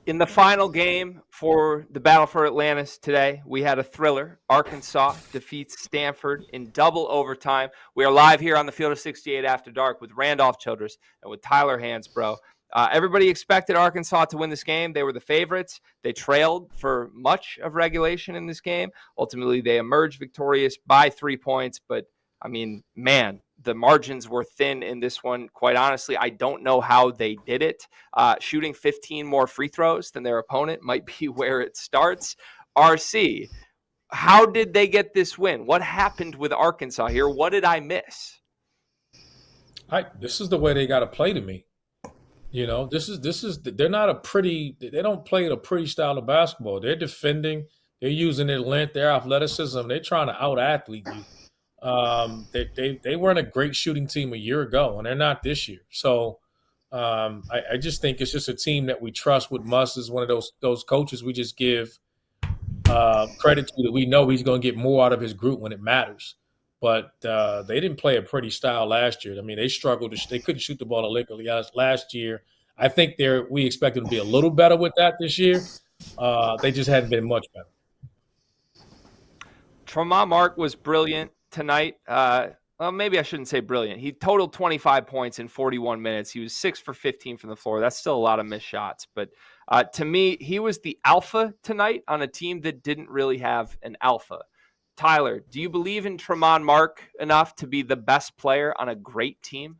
In the final game for the Battle for Atlantis today, we had a thriller. Arkansas defeats Stanford in double overtime. We are live here on the Field of 68 After Dark with Randolph Childress and with Tyler Hansbrough. Everybody expected Arkansas to win this game. They were the favorites. They trailed for much of regulation in this game. Ultimately, they emerged victorious by 3 points. But, I mean, man, the margins were thin in this one. Quite honestly, I don't know how they did it. Shooting 15 more free throws than their opponent might be where it starts. RC, how did they get this win? What happened with Arkansas here? What did I miss? This is the way they got to play to me. This is they're not a pretty, they don't play a pretty style of basketball. They're defending, they're using their length, their athleticism. They're trying to out-athlete you. They weren't a great shooting team a year ago, and they're not this year. So I just think it's just a team that we trust. With Muss is one of those coaches we just give credit to, that we know he's going to get more out of his group when it matters. But they didn't play a pretty style last year. I mean, they struggled. They couldn't shoot the ball a lick last year. I think we expect them to be a little better with that this year. They just hadn't been much better. Tremont Mark was brilliant tonight. Well, maybe I shouldn't say brilliant. He totaled 25 points in 41 minutes. He was 6 for 15 from the floor. That's still a lot of missed shots. But to me, he was the alpha tonight on a team that didn't really have an alpha. Tyler, do you believe in Tremont Mark enough to be the best player on a great team?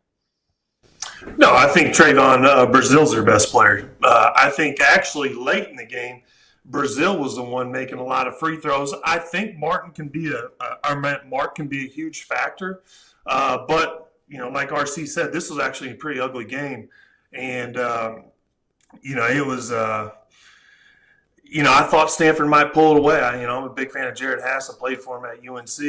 No, I think Trayvon Brazil's their best player. I think actually late in the game, Brazil was the one making a lot of free throws. I think Mark can be a huge factor. But, like RC said, this was actually a pretty ugly game. And, it was I thought Stanford might pull it away. I'm a big fan of Jared Hass. I played for him at UNC.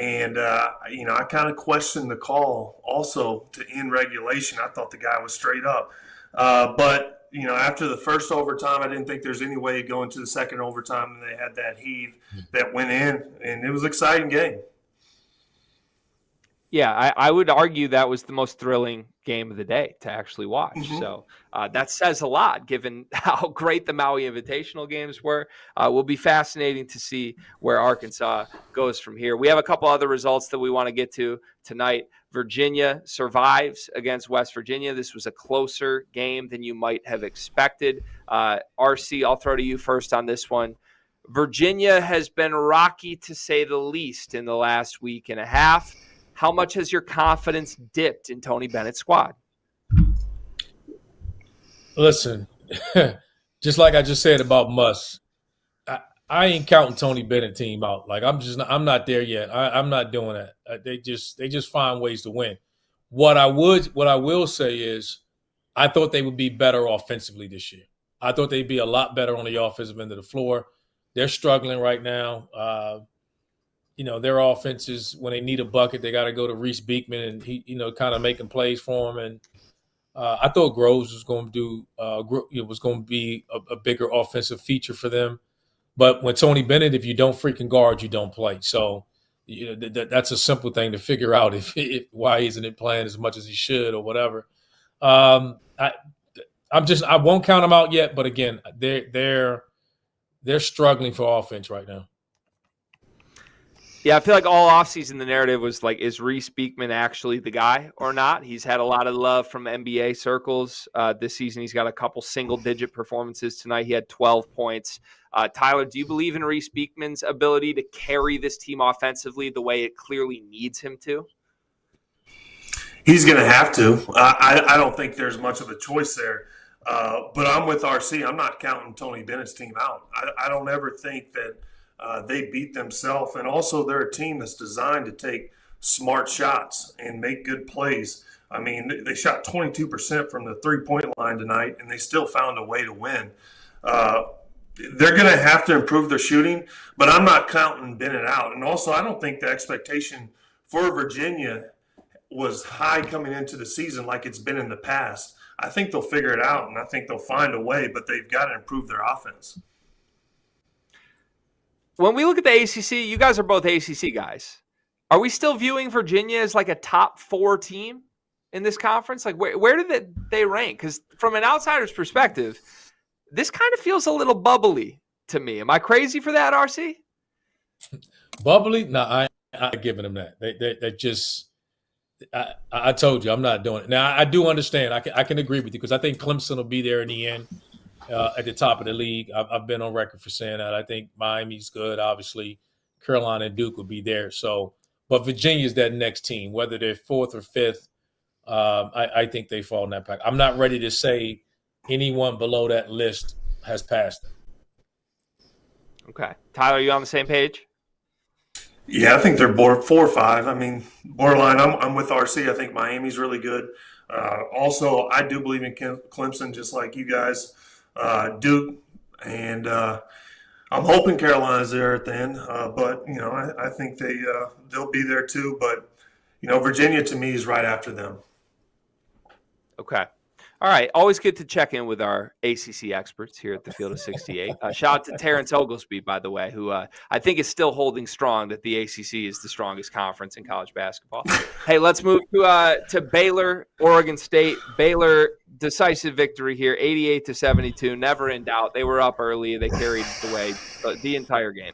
And, I kind of questioned the call also to end regulation. I thought the guy was straight up. But after the first overtime, I didn't think there's any way to go into the second overtime. And they had that heave that went in, and it was an exciting game. Yeah, I would argue that was the most thrilling game of the day to actually watch. Mm-hmm. So that says a lot, given how great the Maui Invitational games were. Will be fascinating to see where Arkansas goes from here. We have a couple other results that we want to get to tonight. Virginia survives against West Virginia. This was a closer game than you might have expected. RC, I'll throw to you first on this one. Virginia has been rocky to say the least in the last week and a half. How much has your confidence dipped in Tony Bennett's squad? Listen, just like I just said about Muss, I ain't counting Tony Bennett team out. Like I'm not there yet. I'm not doing that. They just find ways to win. What I will say is, I thought they would be better offensively this year. I thought they'd be a lot better on the offensive end of the floor. They're struggling right now. Their offenses, when they need a bucket, they got to go to Reese Beekman, and he, kind of making plays for him. And I thought Groves was going to be a bigger offensive feature for them. But when Tony Bennett, if you don't freaking guard, you don't play. So that's a simple thing to figure out if why isn't it playing as much as he should or whatever. I won't count them out yet. But again, they're struggling for offense right now. Yeah, I feel like all offseason the narrative was like, is Reese Beekman actually the guy or not? He's had a lot of love from NBA circles this season. He's got a couple single-digit performances tonight. He had 12 points. Tyler, do you believe in Reese Beekman's ability to carry this team offensively the way it clearly needs him to? He's going to have to. I don't think there's much of a choice there. But I'm with RC. I'm not counting Tony Bennett's team out. I don't ever think that they beat themselves. And also they're a team that's designed to take smart shots and make good plays. I mean, they shot 22% from the three-point line tonight, and they still found a way to win. They're going to have to improve their shooting, but I'm not counting Bennett out. And also, I don't think the expectation for Virginia was high coming into the season like it's been in the past. I think they'll figure it out, and I think they'll find a way, but they've got to improve their offense. When we look at the ACC, you guys are both ACC guys. Are we still viewing Virginia as like a top 4 team in this conference? Like, where did they rank? Because from an outsider's perspective, this kind of feels a little bubbly to me. Am I crazy for that, RC? Bubbly? No, I ain't giving them that. They just – I told you I'm not doing it. Now, I do understand. I can agree with you because I think Clemson will be there in the end. At the top of the league. I've been on record for saying that. I think Miami's good, obviously. Carolina and Duke will be there. So, but Virginia's that next team, whether they're 4th or 5th. I think they fall in that pack. I'm not ready to say anyone below that list has passed them. Okay. Tyler, are you on the same page? Yeah, I think they're 4 or 5. I mean, borderline. I'm with RC. I think Miami's really good. Also, I do believe in Clemson, just like you guys. Duke, and I'm hoping Carolina's there at the end. But I think they'll be there too. But Virginia to me is right after them. Okay. All right. Always good to check in with our ACC experts here at the Field of 68. Shout out to Terrence Oglesby, by the way, who I think is still holding strong that the ACC is the strongest conference in college basketball. Hey, let's move to Baylor, Oregon State. Baylor, decisive victory here, 88-72. Never in doubt. They were up early. They carried the way the entire game.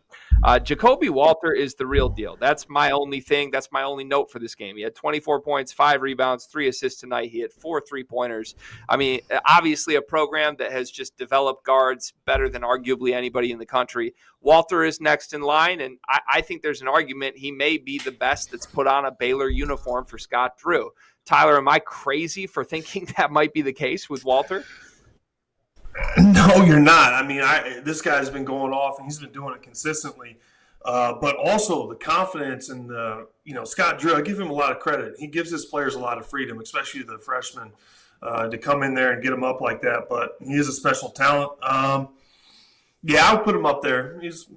Jacoby Walter is the real deal. That's my only thing. That's my only note for this game. He had 24 points, 5 rebounds, 3 assists tonight. He had 4 3-pointers. I mean, obviously a program that has just developed guards better than arguably anybody in the country. Walter is next in line, and I think there's an argument he may be the best that's put on a Baylor uniform for Scott Drew. Tyler, am I crazy for thinking that might be the case with Walter? No, you're not. I mean, this guy's been going off, and he's been doing it consistently. But also the confidence and Scott Drew, I give him a lot of credit. He gives his players a lot of freedom, especially the freshmen, to come in there and get them up like that. But he is a special talent. Yeah, I'll put him up there. He's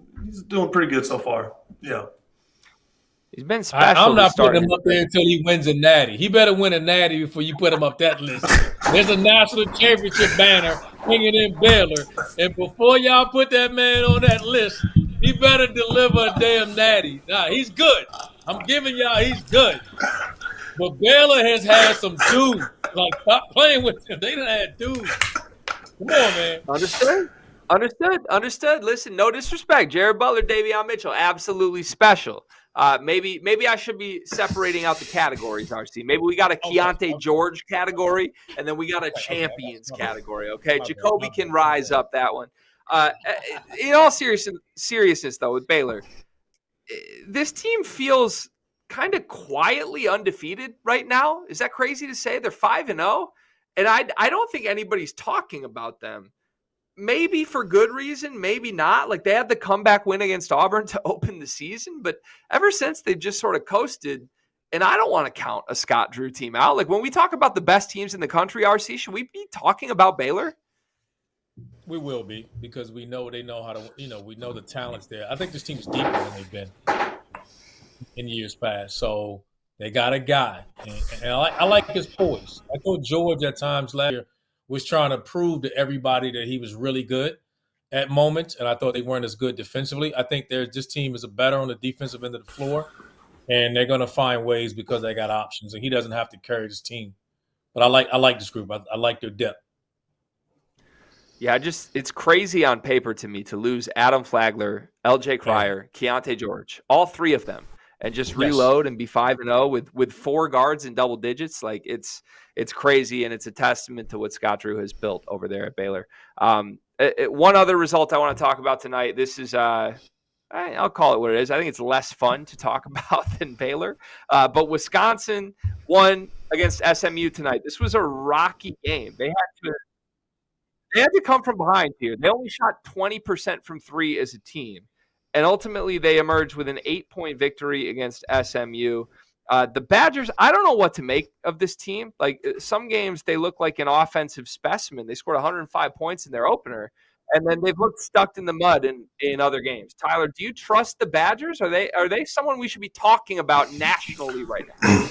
doing pretty good so far. Yeah. He's been special. I'm not putting him up there until he wins a natty. He better win a natty before you put him up that list. There's a national championship banner hanging in Baylor, and before y'all put that man on that list, he better deliver a damn natty. Nah, he's good. I'm giving y'all he's good. But Baylor has had some dudes. Like, stop playing with him. They done had dudes. Come on, man. Understood. Listen, no disrespect. Jared Butler, Davion Mitchell, absolutely special. Maybe I should be separating out the categories, RC. Maybe we got a Keontae George category, and then we got a champions category, okay? Jacoby can rise up that one. In all seriousness, though, with Baylor, this team feels kind of quietly undefeated right now. Is that crazy to say? They're 5-0, and I don't think anybody's talking about them. Maybe for good reason, maybe not. Like, they had the comeback win against Auburn to open the season, but ever since they've just sort of coasted. And I don't want to count a Scott Drew team out. Like, when we talk about the best teams in the country, RC, should we be talking about Baylor? We will be, because we know they know how to, we know the talent's there. I think this team is deeper than they've been in years past. So they got a guy. And I like his poise. I thought George at times last year was trying to prove to everybody that he was really good at moments, and I thought they weren't as good defensively. I think this team is better on the defensive end of the floor, and they're going to find ways because they got options, and he doesn't have to carry this team. But I like this group. I like their depth. Yeah, it's crazy on paper to me to lose Adam Flagler, LJ Cryer, Keontae George, all three of them, and just reload and be 5-0 with 4 guards in double digits. Like, it's crazy, and it's a testament to what Scott Drew has built over there at Baylor. One other result I want to talk about tonight. This is I'll call it what it is. I think it's less fun to talk about than Baylor. But Wisconsin won against SMU tonight. This was a rocky game. They had to come from behind here. They only shot 20% from 3 as a team. And ultimately, they emerged with an 8-point victory against SMU. The Badgers, I don't know what to make of this team. Like, some games, they look like an offensive specimen. They scored 105 points in their opener, and then they've looked stuck in the mud in other games. Tyler, do you trust the Badgers? Are they someone we should be talking about nationally right now?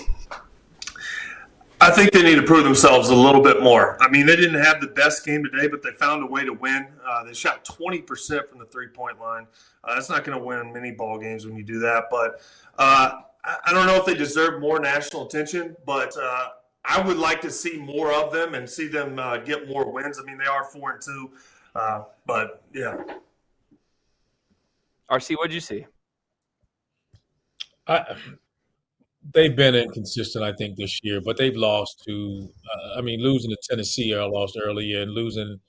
I think they need to prove themselves a little bit more. I mean, they didn't have the best game today, but they found a way to win. They shot 20% from the three-point line. That's not going to win many ball games when you do that. But I don't know if they deserve more national attention, but I would like to see more of them and see them get more wins. I mean, they are 4-2, but yeah. RC, what'd you see? They've been inconsistent, I think, this year, but they've lost to losing to Tennessee or lost earlier and losing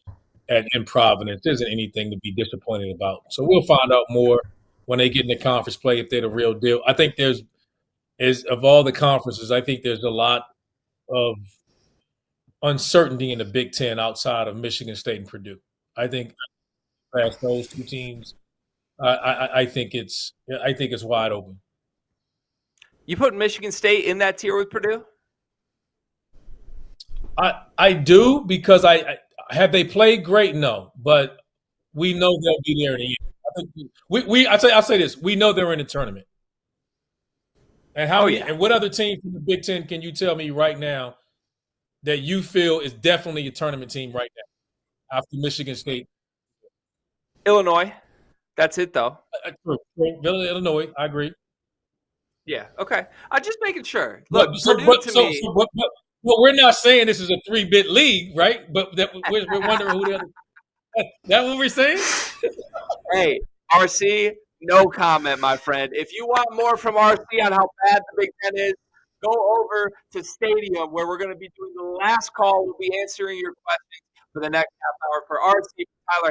in Providence isn't anything to be disappointed about. So we'll find out more when they get into conference play if they're the real deal. I think of all the conferences, I think there's a lot of uncertainty in the Big Ten outside of Michigan State and Purdue. I think past those two teams, I think it's wide open. You put Michigan State in that tier with Purdue? I do, because I have they played great? No, but we know they'll be there in the end. I'll say this: we know they're in the tournament. And and what other team from the Big Ten can you tell me right now that you feel is definitely a tournament team right now after Michigan State? Illinois. That's it, though. Illinois, I agree. Yeah, okay. I'm just making sure. Look, we're not saying this is a 3-bit league, right? But we're wondering who the other – that what we're saying? Hey, RC, no comment, my friend. If you want more from RC on how bad the Big Ten is, go over to Stadium, where we're going to be doing the last call. We'll be answering your questions for the next half hour. For RC, Tyler